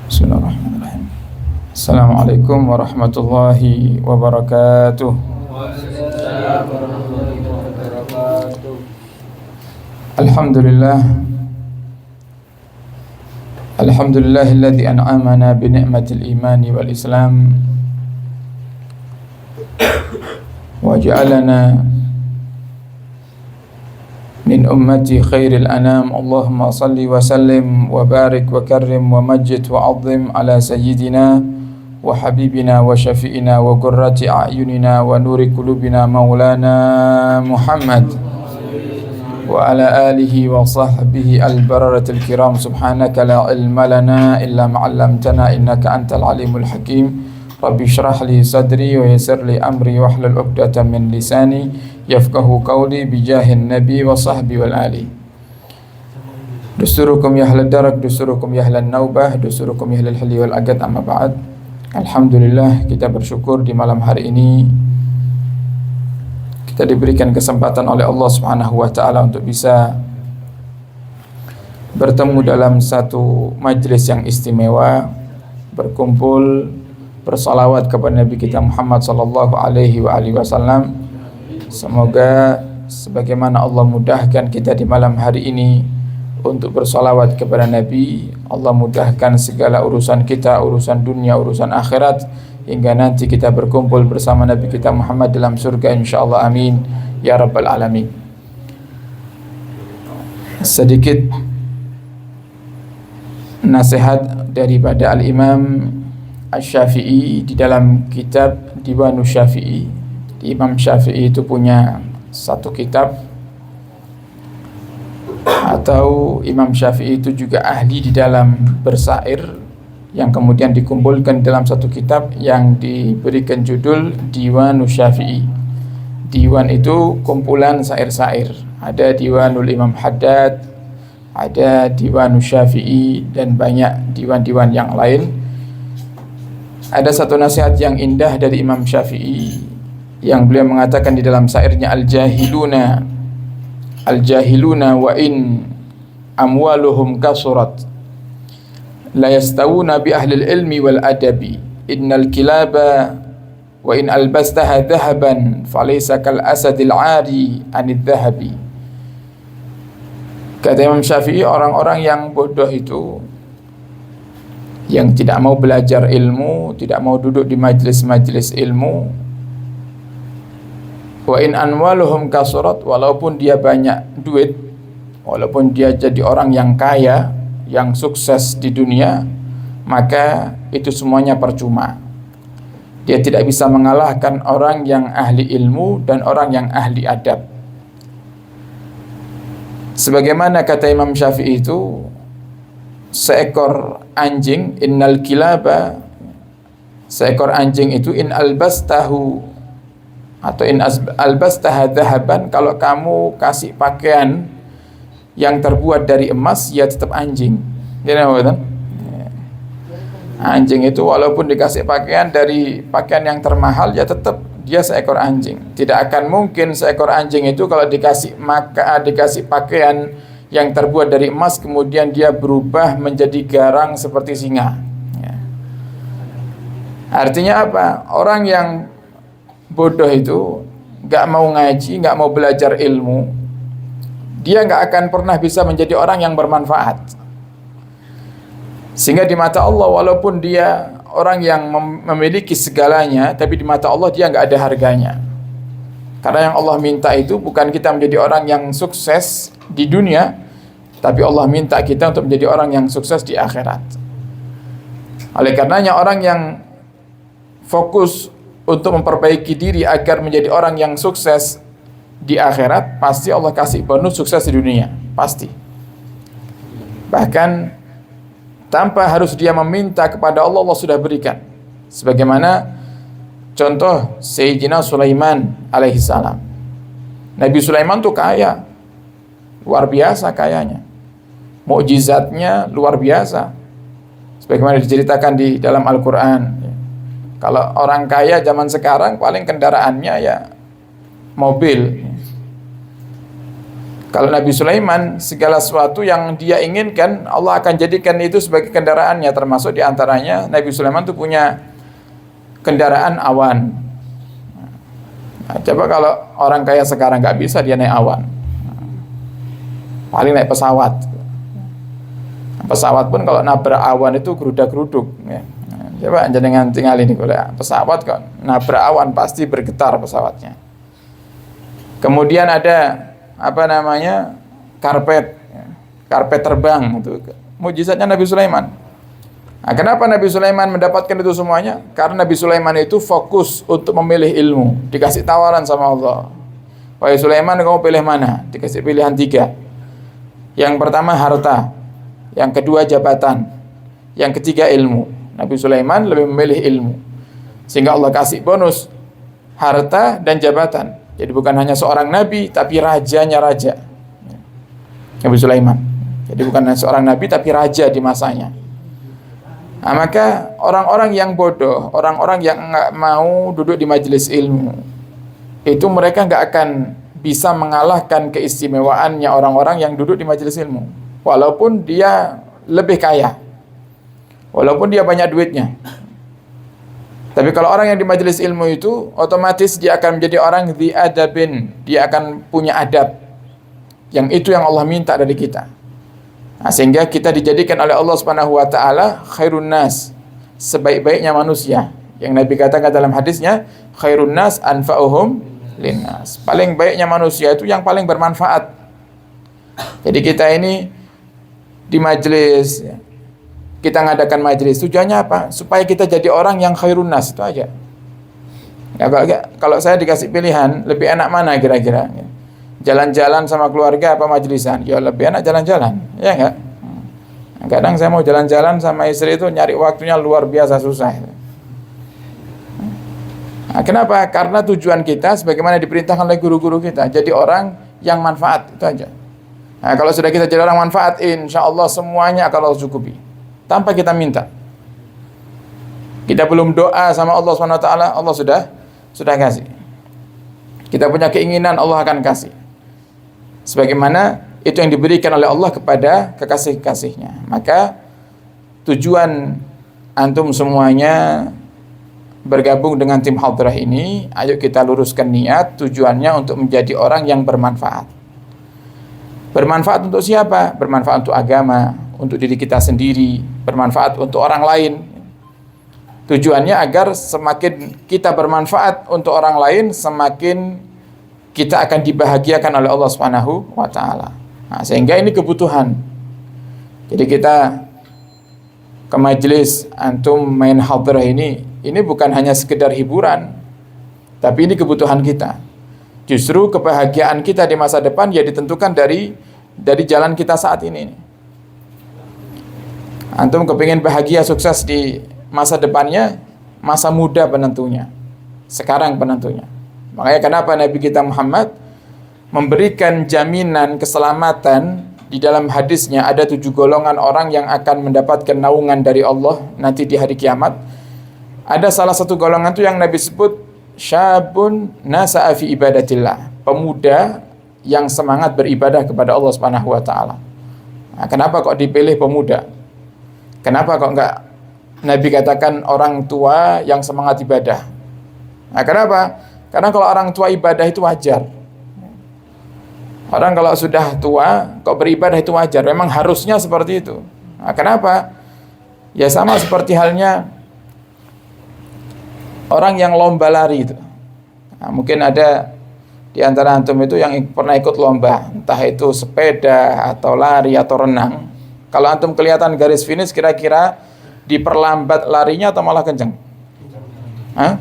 Bismillahirrahmanirrahim. Assalamualaikum warahmatullahi wabarakatuh. Alhamdulillah. Alhamdulillahilladzi an'amana bi ni'matil imani wal islam wa ja'alana min ummati khairil anam. Allahumma salli wa sallim wa barik wa karrim wa majid wa azim ala sayyidina wa habibina wa syafi'ina wa qurrati a'yunina wa nuri qulubina maulana Muhammad wa ala alihi wa sahbihi al-bararatil kiram. Subhanaka la ilma lana illa ma'allamtana innaka antal alimul hakim. Rabbi syrah li sadri wa yassir li amri wahlul 'uqdatam min lisani yafqahu qawli bijahin nabi wa sahbi wal ali. Dusurukum ya ahlad darak, dusurukum ya ahlan naubah, dusurukum ya ahlal hili wal agad, amma ba'd. Alhamdulillah, kita bersyukur di malam hari ini kita diberikan kesempatan oleh Allah Subhanahu wa taala untuk bisa bertemu dalam satu majlis yang istimewa, berkumpul bersalawat kepada Nabi kita Muhammad sallallahu alaihi wasallam. Semoga sebagaimana Allah mudahkan kita di malam hari ini untuk bersalawat kepada Nabi, Allah mudahkan segala urusan kita, urusan dunia, urusan akhirat, hingga nanti kita berkumpul bersama Nabi kita Muhammad dalam surga insyaallah, amin ya rabbal alamin. Sedikit nasihat daripada Al-Imam Asy-Syafi'i di dalam kitab Diwanus Syafi'i. Imam Syafi'i itu punya satu kitab, atau Imam Syafi'i itu juga ahli di dalam bersair, yang kemudian dikumpulkan dalam satu kitab yang diberikan judul Diwanus Syafi'i. Diwan itu kumpulan sair-sair. Ada Diwanul Imam Haddad, ada Diwanus Syafi'i, dan banyak diwan-diwan yang lain. Ada satu nasihat yang indah dari Imam Syafi'i yang beliau mengatakan di dalam syairnya, Al-jahiluna wa in amwaluhum kasurat la yastawuna bi ahlil ilmi wal adabi, innal kilaba wa in albastaha dhahaban falaysa kal asadil ari anid dhahabi. Kata Imam Syafi'i, orang-orang yang bodoh itu, yang tidak mau belajar ilmu, tidak mau duduk di majlis-majlis ilmu, wa in anwaluhum kasurat, walaupun dia banyak duit, walaupun dia jadi orang yang kaya, yang sukses di dunia, maka itu semuanya percuma. Dia tidak bisa mengalahkan orang yang ahli ilmu dan orang yang ahli adab. Sebagaimana kata Imam Syafi'i itu, seekor anjing, innal kilaba, seekor anjing itu, in albastahu atau in albastaha dhahaban, kalau kamu kasih pakaian yang terbuat dari emas, ya tetap anjing. Anjing itu walaupun dikasih pakaian dari pakaian yang termahal, ya tetap dia seekor anjing. Tidak akan mungkin seekor anjing itu kalau dikasih pakaian yang terbuat dari emas kemudian dia berubah menjadi garang seperti singa. Artinya apa? Orang yang bodoh itu gak mau ngaji, gak mau belajar ilmu, dia gak akan pernah bisa menjadi orang yang bermanfaat. Sehingga di mata Allah, walaupun dia orang yang memiliki segalanya, tapi di mata Allah dia gak ada harganya. Karena yang Allah minta itu bukan kita menjadi orang yang sukses di dunia, tapi Allah minta kita untuk menjadi orang yang sukses di akhirat. Oleh karenanya, orang yang fokus untuk memperbaiki diri agar menjadi orang yang sukses di akhirat, pasti Allah kasih bonus sukses di dunia, pasti. Bahkan tanpa harus dia meminta kepada Allah, Allah sudah berikan. Sebagaimana contoh Sayyidina Sulaiman alaihissalam. Nabi Sulaiman tuh kaya, luar biasa kayanya, mukjizatnya luar biasa, sebagaimana diceritakan di dalam Al-Quran. Kalau orang kaya zaman sekarang paling kendaraannya ya mobil. Kalau Nabi Sulaiman, segala sesuatu yang dia inginkan, Allah akan jadikan itu sebagai kendaraannya. Termasuk diantaranya, Nabi Sulaiman itu punya kendaraan awan. Nah, coba kalau orang kaya sekarang nggak bisa, dia naik awan. Paling naik pesawat. Pesawat pun kalau nabrak awan itu gerudak-geruduk. Ya. Nah, coba jenengan tinggal ini, kalau pesawat kok nabrak awan pasti bergetar pesawatnya. Kemudian ada karpet terbang, itu mujizatnya Nabi Sulaiman. Nah, kenapa Nabi Sulaiman mendapatkan itu semuanya? Karena Nabi Sulaiman itu fokus untuk memilih ilmu. Dikasih tawaran sama Allah, wahai Sulaiman, kamu pilih mana? Dikasih pilihan 3. Yang pertama harta, yang kedua jabatan, yang ketiga ilmu. Nabi Sulaiman lebih memilih ilmu, sehingga Allah kasih bonus harta dan jabatan. Jadi bukan hanya seorang nabi, tapi rajanya raja, Nabi Sulaiman. Jadi bukan hanya seorang nabi, tapi raja di masanya. Nah, maka orang-orang yang bodoh, orang-orang yang nggak mau duduk di majelis ilmu, itu mereka nggak akan bisa mengalahkan keistimewaannya orang-orang yang duduk di majelis ilmu. Walaupun dia lebih kaya, walaupun dia banyak duitnya. Tapi kalau orang yang di majelis ilmu itu, otomatis dia akan menjadi orang dzi adabin. Dia akan punya adab. Yang itu yang Allah minta dari kita. Nah, sehingga kita dijadikan oleh Allah Subhanahu wa taala khairun nas, sebaik-baiknya manusia. Yang Nabi katakan dalam hadisnya, khairun nas anfa'uhum linnas. Paling baiknya manusia itu yang paling bermanfaat. Jadi kita ini di majelis, kita ngadakan majelis, tujuannya apa? Supaya kita jadi orang yang khairun nas, itu aja. Ya, kalau saya dikasih pilihan, lebih enak mana kira-kira? Jalan-jalan sama keluarga apa majelisan? Ya lebih enak jalan-jalan, ya enggak? Kadang saya mau jalan-jalan sama istri itu nyari waktunya luar biasa susah. Nah, kenapa? Karena tujuan kita sebagaimana diperintahkan oleh guru-guru kita, jadi orang yang manfaat, itu aja. Nah, kalau sudah kita jadi orang manfaat, insya Allah semuanya akan Allah cukupi tanpa kita minta. Kita belum doa sama Allah SWT, Allah sudah kasih. Kita punya keinginan, Allah akan kasih. Sebagaimana itu yang diberikan oleh Allah kepada kekasih-kekasihnya. Maka tujuan antum semuanya bergabung dengan tim Hadrah ini, ayo kita luruskan niat, tujuannya untuk menjadi orang yang bermanfaat. Bermanfaat untuk siapa? Bermanfaat untuk agama, untuk diri kita sendiri, bermanfaat untuk orang lain. Tujuannya agar semakin kita bermanfaat untuk orang lain, semakin kita akan dibahagiakan oleh Allah Subhanahu wa taala. Nah, sehingga ini kebutuhan. Jadi kita ke majelis antum main hadrah ini bukan hanya sekedar hiburan, tapi ini kebutuhan kita. Justru kebahagiaan kita di masa depan ya ditentukan dari jalan kita saat ini. Antum kepingin bahagia, sukses di masa depannya, masa muda penentunya, sekarang penentunya. Makanya kenapa Nabi kita Muhammad memberikan jaminan keselamatan di dalam hadisnya, ada 7 golongan orang yang akan mendapatkan naungan dari Allah nanti di hari kiamat. Ada salah satu golongan itu yang Nabi sebut syabun nasa'a fi ibadatillah, pemuda yang semangat beribadah kepada Allah Subhanahu wa taala. Nah, kenapa kok dipilih pemuda? Kenapa kok enggak Nabi katakan orang tua yang semangat ibadah? Nah, kenapa? Karena kalau orang tua ibadah itu wajar. Orang kalau sudah tua kok beribadah itu wajar, memang harusnya seperti itu. Nah, kenapa? Ya sama seperti halnya orang yang lomba lari itu. Nah, mungkin ada di antara antum itu yang pernah ikut lomba, entah itu sepeda atau lari atau renang. Kalau antum kelihatan garis finish, kira-kira diperlambat larinya atau malah kenceng? Hah?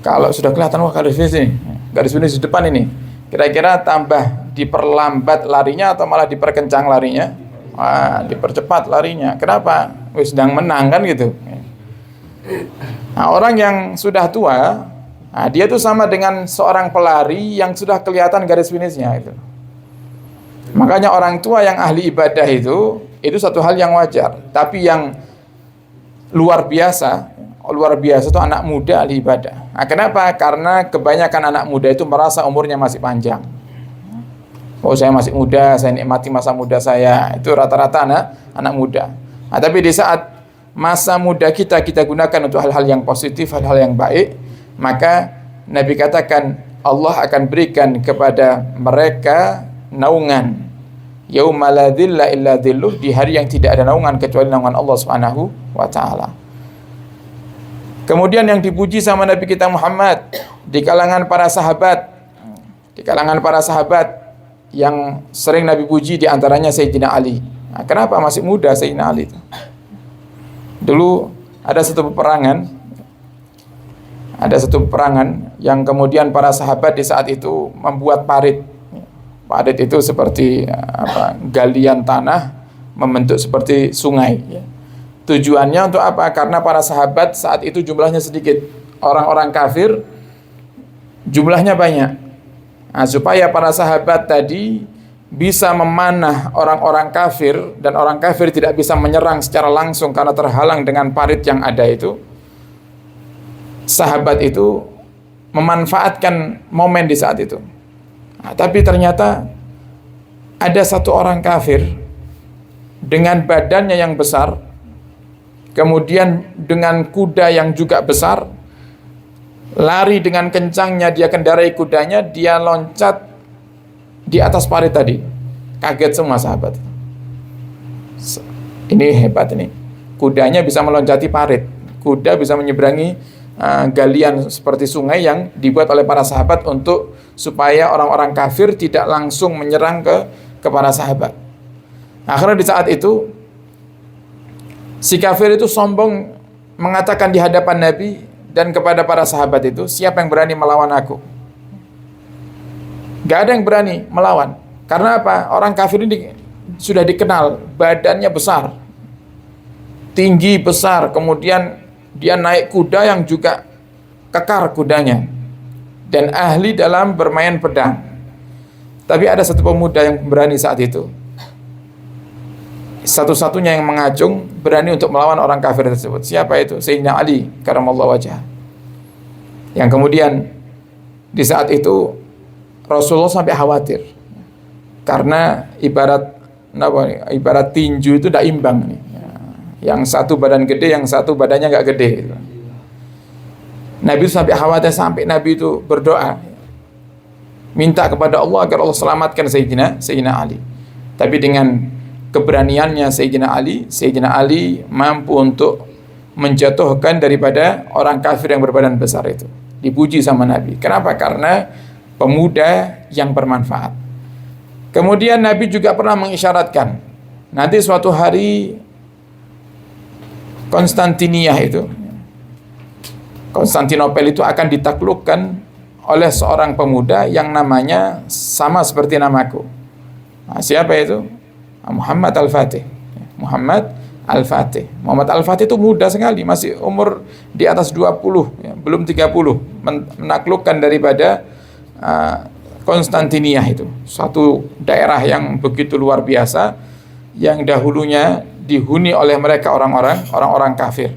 Kalau sudah kelihatan wah garis finish di depan ini, kira-kira tambah diperlambat larinya atau malah diperkencang larinya? Wah, dipercepat larinya. Kenapa? Wis sedang menang kan gitu. Nah, orang yang sudah tua, nah, dia tuh sama dengan seorang pelari yang sudah kelihatan garis finishnya itu. Makanya orang tua yang ahli ibadah itu satu hal yang wajar. Tapi yang luar biasa itu anak muda ahli ibadah. Nah, kenapa? Karena kebanyakan anak muda itu merasa umurnya masih panjang. Oh, saya masih muda, saya nikmati masa muda saya. Itu rata-rata anak muda. Nah, tapi di saat masa muda kita gunakan untuk hal-hal yang positif, hal-hal yang baik, maka Nabi katakan Allah akan berikan kepada mereka naungan yauma la dhilla illa dhilluh, di hari yang tidak ada naungan kecuali naungan Allah Subhanahu wa taala. Kemudian yang dipuji sama Nabi kita Muhammad di kalangan para sahabat, yang sering Nabi puji di antaranya Sayyidina Ali. Nah, kenapa masih muda Sayyidina Ali itu? Dulu ada satu peperangan yang kemudian para sahabat di saat itu membuat parit. Parit itu seperti galian tanah membentuk seperti sungai. Tujuannya untuk apa? Karena para sahabat saat itu jumlahnya sedikit, orang-orang kafir jumlahnya banyak. Nah, supaya para sahabat tadi bisa memanah orang-orang kafir dan orang kafir tidak bisa menyerang secara langsung karena terhalang dengan parit yang ada itu. Sahabat itu memanfaatkan momen di saat itu. Nah, tapi ternyata ada satu orang kafir dengan badannya yang besar, kemudian dengan kuda yang juga besar, lari dengan kencangnya, dia kendarai kudanya, dia loncat di atas parit tadi. Kaget semua sahabat. Ini hebat ini. Kudanya bisa meloncati parit. Kuda bisa menyeberangi galian seperti sungai yang dibuat oleh para sahabat untuk supaya orang-orang kafir tidak langsung menyerang ke para sahabat. Akhirnya di saat itu si kafir itu sombong mengatakan di hadapan Nabi dan kepada para sahabat itu, siapa yang berani melawan aku? Gak ada yang berani melawan. Karena apa? Orang kafir ini sudah dikenal, badannya besar, tinggi besar, kemudian dia naik kuda yang juga kekar kudanya, dan ahli dalam bermain pedang. Tapi ada satu pemuda yang berani saat itu, satu-satunya yang mengacung, berani untuk melawan orang kafir tersebut. Siapa itu? Sayyidina Ali karamallahu wajhah. Yang kemudian di saat itu Rasulullah sampai khawatir karena ibarat tinju itu tidak imbang nih. Yang satu badan gede, yang satu badannya nggak gede. Nabi itu sampai khawatir, sampai Nabi itu berdoa minta kepada Allah agar Allah selamatkan Sayyidina Ali. Tapi dengan keberaniannya Sayyidina Ali mampu untuk menjatuhkan daripada orang kafir yang berbadan besar itu. Dipuji sama Nabi. Kenapa? Karena pemuda yang bermanfaat. Kemudian Nabi juga pernah mengisyaratkan nanti suatu hari Konstantinopel itu akan ditaklukkan oleh seorang pemuda yang namanya sama seperti namaku. Nah, siapa itu? Muhammad Al-Fatih. Muhammad Al-Fatih itu muda sekali, masih umur di atas 20, ya, belum 30, menaklukkan daripada Konstantinia itu, satu daerah yang begitu luar biasa yang dahulunya dihuni oleh mereka orang-orang kafir.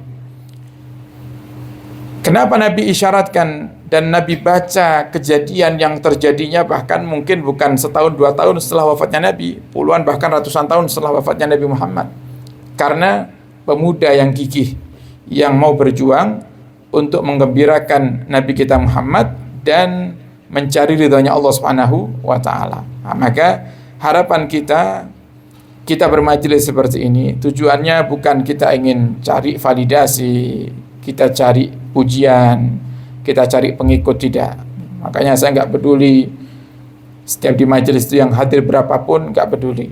Kenapa Nabi isyaratkan dan Nabi baca kejadian yang terjadinya bahkan mungkin bukan setahun 2 tahun setelah wafatnya Nabi, puluhan bahkan ratusan tahun setelah wafatnya Nabi Muhammad. Karena pemuda yang gigih yang mau berjuang untuk menggembirakan Nabi kita Muhammad dan mencari ridhonya Allah Subhanahu wa taala. Nah, maka harapan kita bermajelis seperti ini tujuannya bukan kita ingin cari validasi, kita cari pujian, kita cari pengikut, tidak. Makanya saya nggak peduli setiap di majelis itu yang hadir berapapun, nggak peduli.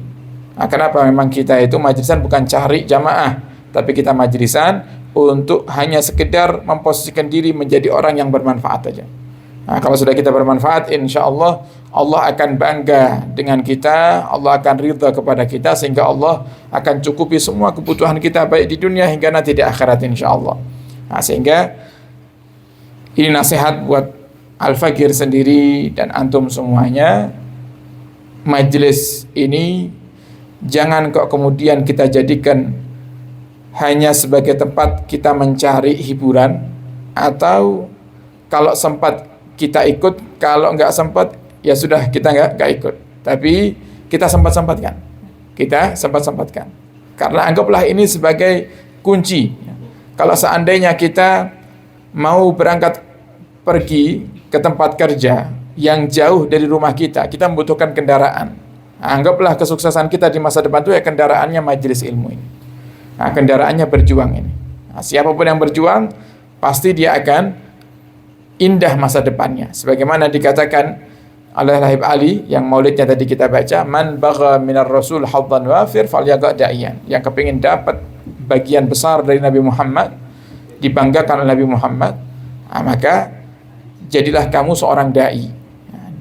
Nah, kenapa? Memang kita itu majlisan bukan cari jamaah, tapi kita majlisan untuk hanya sekedar memposisikan diri menjadi orang yang bermanfaat saja. Nah, kalau sudah kita bermanfaat, insya Allah Allah akan bangga dengan kita, Allah akan ridha kepada kita, sehingga Allah akan cukupi semua kebutuhan kita baik di dunia hingga nanti di akhirat insya Allah. Nah, sehingga ini nasihat buat Al-Fakir sendiri dan antum semuanya. Majelis ini jangan kok kemudian kita jadikan hanya sebagai tempat kita mencari hiburan, atau kalau sempat kita ikut, kalau nggak sempat ya sudah kita nggak ikut. tapi kita sempat-sempatkan. Kita sempat-sempatkan. Karena anggaplah ini sebagai kunci. Kalau seandainya kita mau berangkat pergi ke tempat kerja yang jauh dari rumah kita membutuhkan kendaraan. Anggaplah kesuksesan kita di masa depan itu ya kendaraannya majelis ilmu ini. Nah, kendaraannya berjuang ini. Nah, siapapun yang berjuang, pasti dia akan indah masa depannya. Sebagaimana dikatakan oleh Habib Ali yang maulidnya tadi kita baca, man bagha minar rasul haddan wafir falyaqa da'iyan. Yang kepingin dapat bagian besar dari Nabi Muhammad, dibanggakan oleh Nabi Muhammad, maka jadilah kamu seorang da'i.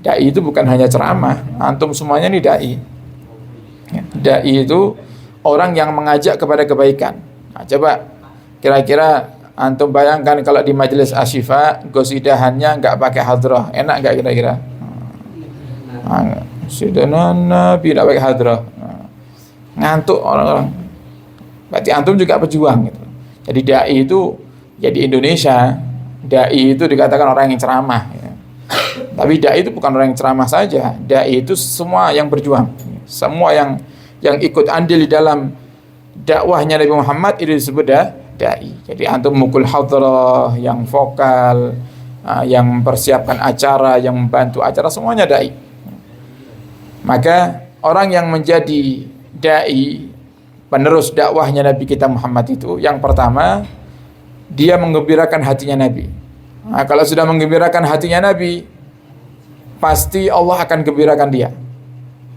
Da'i itu bukan hanya ceramah, antum semuanya ini da'i. Da'i itu orang yang mengajak kepada kebaikan. Nah, coba kira-kira antum bayangkan kalau di majelis asyifa gosidahannya nggak pakai hadrah, enak nggak kira-kira? Sidana Nabi nggak pakai hadrah, ngantuk orang-orang. Berarti antum juga pejuang gitu. Jadi da'i itu ya di Indonesia, da'i itu dikatakan orang yang ceramah. Ya. Tapi da'i itu bukan orang yang ceramah saja. Da'i itu semua yang berjuang, semua yang ikut andil di dalam dakwahnya Nabi Muhammad itu disebut da'i. Jadi antum mukul hadrah, yang vokal, yang mempersiapkan acara, yang membantu acara, semuanya da'i. Maka orang yang menjadi da'i, penerus dakwahnya Nabi kita Muhammad itu, yang pertama dia menggembirakan hatinya Nabi. Nah, kalau sudah menggembirakan hatinya Nabi, pasti Allah akan gembirakan dia.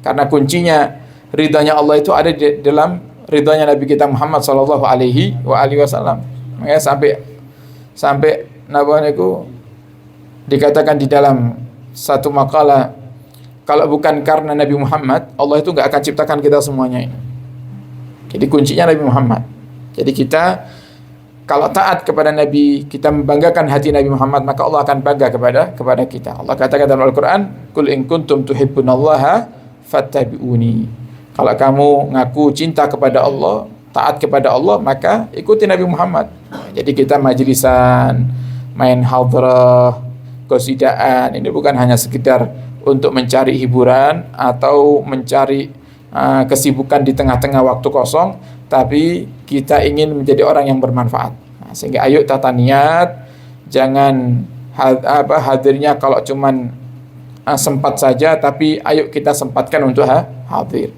Karena kuncinya ridhanya Allah itu ada di dalam ridhanya Nabi kita Muhammad sallallahu alaihi wasallam. Makanya sampai Nabi itu dikatakan di dalam satu makalah, kalau bukan karena Nabi Muhammad, Allah itu nggak akan ciptakan kita semuanya ini. Jadi kuncinya Nabi Muhammad. Jadi kita kalau taat kepada Nabi, kita membanggakan hati Nabi Muhammad, maka Allah akan bangga kepada kita. Allah katakan dalam Al-Quran, Qul in kuntum tuhibbunallaha fattabi'uni. Kalau kamu ngaku cinta kepada Allah, taat kepada Allah, maka ikuti Nabi Muhammad. Jadi kita majlisan, main hadrah, qasidaan, ini bukan hanya sekedar untuk mencari hiburan atau mencari kesibukan di tengah-tengah waktu kosong, tapi kita ingin menjadi orang yang bermanfaat. Nah, sehingga ayo tata niat, jangan hadirnya kalau cuman sempat saja, tapi ayo kita sempatkan untuk hadir.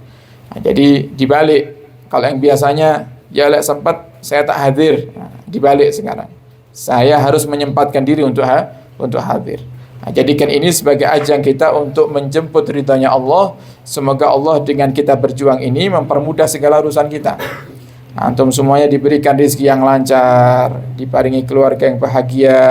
Nah, jadi dibalik, kalau yang biasanya ya sempat saya tak hadir, nah, dibalik sekarang saya harus menyempatkan diri untuk hadir. Nah, jadikan ini sebagai ajang kita untuk menjemput ridhanya Allah. Semoga Allah dengan kita berjuang ini mempermudah segala urusan kita. Antum semuanya diberikan rezeki yang lancar, diparingi keluarga yang bahagia,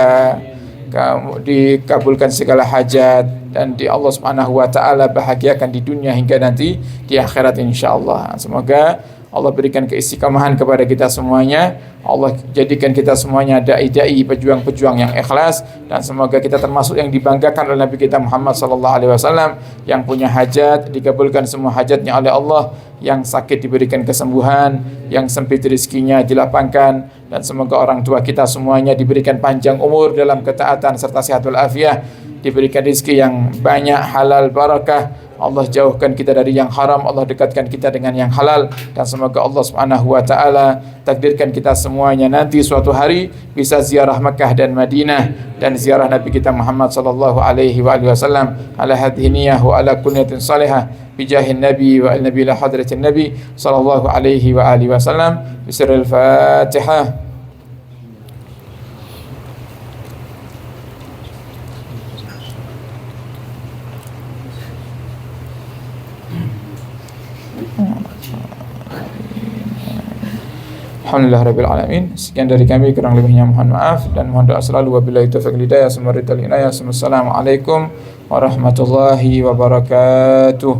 kamu dikabulkan segala hajat, dan di Allah Subhanahu wa taala bahagiakan di dunia hingga nanti di akhirat insyaallah. Semoga Allah berikan keistiqomahan kepada kita semuanya. Allah jadikan kita semuanya dai-dai, pejuang-pejuang yang ikhlas, dan semoga kita termasuk yang dibanggakan oleh Nabi kita Muhammad sallallahu alaihi wasallam, yang punya hajat dikabulkan semua hajatnya oleh Allah, yang sakit diberikan kesembuhan, yang sempit rezekinya dilapangkan, dan semoga orang tua kita semuanya diberikan panjang umur dalam ketaatan serta sehat walafiat, diberikan rezeki yang banyak, halal, barakah. Allah jauhkan kita dari yang haram, Allah dekatkan kita dengan yang halal, dan semoga Allah Subhanahu wa taala takdirkan kita semuanya nanti suatu hari bisa ziarah Makkah dan Madinah, dan ziarah Nabi kita Muhammad sallallahu alaihi wasallam ala hadhihi niyyah wa ala kunniyatin salihah bi jahin nabi wa al nabi la hadratin nabi sallallahu alaihi wasallam. Bismillahil Fatihah. Alhamdulillah Rabbil Alamin. Sekian dari kami, kurang lebihnya mohon maaf, dan mohon doa selalu. Wabillahi taufiq wal hidayah. Assalamualaikum warahmatullahi wabarakatuh.